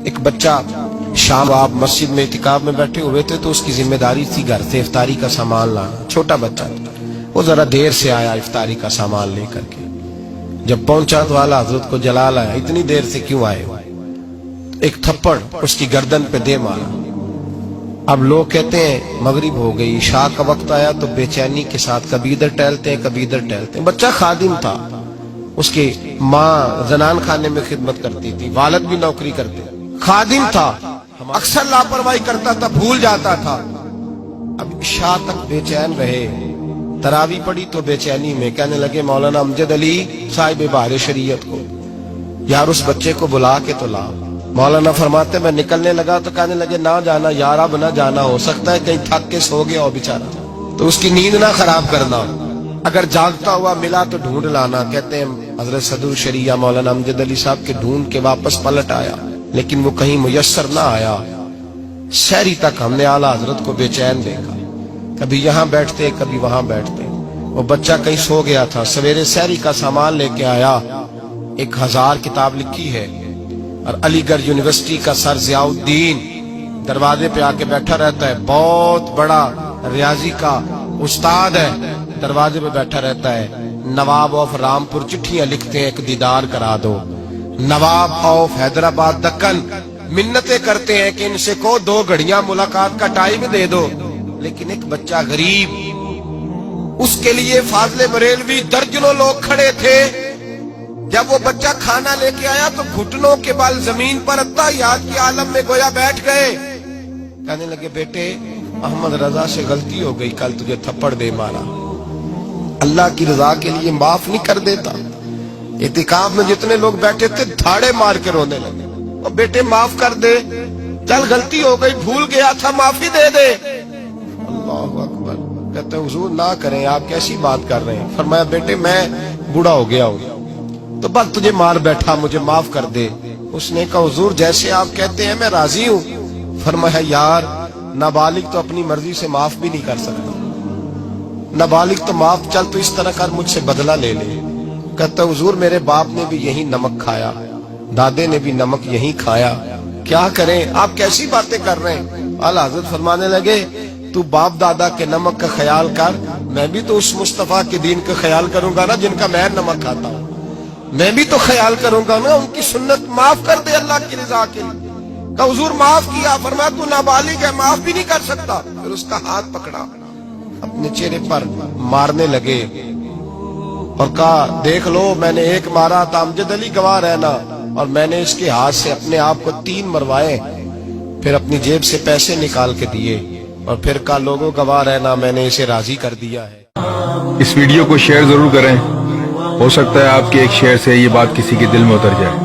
ایک بچہ شام آپ مسجد میں اعتکاف میں بیٹھے ہوئے تھے تو اس کی ذمہ داری تھی گھر سے افطاری کا سامان لانا. چھوٹا بچہ وہ ذرا دیر سے آیا افطاری کا سامان لے کر کے. جب پہنچا تو اعلیٰ حضرت کو جلال آیا, اتنی دیر سے کیوں آئے؟ ایک تھپڑ اس کی گردن پہ دے مارا. اب لوگ کہتے ہیں مغرب ہو گئی, عشاء کا وقت آیا تو بے چینی کے ساتھ کبھی ادھر ٹہلتے ہیں کبھی ادھر ٹہلتے ہیں. بچہ خادم تھا, اس کی ماں زنان خانے میں خدمت کرتی تھی, والد بھی نوکری کرتے, خادم تھا, اکثر لاپرواہی کرتا تھا, بھول جاتا تھا. اب عشاء تک بے چین رہے, تراویح پڑھی تو بے چینی میں کہنے لگے مولانا امجد علی صاحب بہار شریعت کو, یار اس بچے کو بلا کے تو لا. مولانا فرماتے میں نکلنے لگا تو کہنے لگے نہ جانا یار, اب نہ جانا, ہو سکتا ہے کہیں تھک کے سو گیا ہو بیچارہ, تو اس کی نیند نہ خراب کرنا, اگر جاگتا ہوا ملا تو ڈھونڈ لانا. کہتے ہیں حضرت صدر شریعہ مولانا امجد علی صاحب کے ڈھونڈ کے واپس پلٹ آیا, لیکن وہ کہیں میسر نہ آیا. شہری تک ہم نے اعلیٰ حضرت کو بے چین دیکھا, کبھی یہاں بیٹھتے کبھی وہاں بیٹھتے. وہ بچہ کہیں سو گیا تھا, سویرے سحری کا سامان لے کے آیا, 1000 کتاب لکھی ہے, اور علی گڑھ یونیورسٹی کا سر ضیاء الدین دروازے پہ آ کے بیٹھا رہتا ہے, بہت بڑا ریاضی کا استاد ہے, دروازے پہ بیٹھا رہتا ہے. نواب آف رامپور چٹھیاں لکھتے ہیں ایک دیدار کرا دو, نواب آف حیدرآباد دکن منتیں کرتے ہیں کہ ان سے کو 2 گھڑیاں ملاقات کا ٹائم دے دو. لیکن ایک بچہ غریب, اس کے لیے فاضل بریلوی درجنوں لوگ کھڑے تھے. جب وہ بچہ کھانا لے کے آیا تو گھٹنوں کے بال زمین پر اتحیات کی عالم میں گویا بیٹھ گئے. کہنے لگے بیٹے احمد رضا سے غلطی ہو گئی, کل تجھے تھپڑ دے مارا, اللہ کی رضا کے لیے معاف نہیں کر دیتا. اعتکاف میں جتنے لوگ بیٹھے تھے دھاڑے مار کے رونے لگے, اور بیٹے معاف کر دے, چل غلطی ہو گئی, بھول گیا تھا, معافی دے دے. اللہ اکبر. کہتے ہیں حضور نہ کریں, آپ کیسی بات کر رہے ہیں؟ فرمایا بیٹے میں بوڑھا ہو گیا ہوں تو بس تجھے مار بیٹھا, مجھے معاف کر دے. اس نے کہا حضور جیسے آپ کہتے ہیں میں راضی ہوں. فرمایا یار نابالغ تو اپنی مرضی سے معاف بھی نہیں کر سکتا, نابالغ تو معاف, چل تو اس طرح کر مجھ سے بدلہ لے لے. کہتا حضور میرے باپ نے بھی یہی نمک کھایا, دادے نے بھی نمک یہی کھایا, کیا کریں, آپ کیسی باتیں کر رہے ہیں؟ اعلیٰ حضرت فرمانے لگے تو باپ دادا کے نمک کا خیال کر, میں بھی تو اس مصطفیٰ کے دین کا خیال کروں گا نا جن کا میں نمک کھاتا ہوں, میں بھی تو خیال کروں گا نا, ان کی سنت معاف کر دے اللہ کی رضا کے لیے. کہ حضور معاف کیا. فرمایا تو نابالغ ہے, معاف بھی نہیں کر سکتا. پھر اس کا ہاتھ پکڑا, اپنے چہرے پر مارنے لگے اور کہا دیکھ لو میں نے 1 مارا تھا, امجد علی گواہ رہنا, اور میں نے اس کے ہاتھ سے اپنے آپ کو 3 مروائے. پھر اپنی جیب سے پیسے نکال کے دیے اور پھر کہا لوگوں گواہ رہنا میں نے اسے راضی کر دیا ہے. اس ویڈیو کو شیئر ضرور کریں, ہو سکتا ہے آپ کے ایک شیئر سے یہ بات کسی کے دل میں اتر جائے.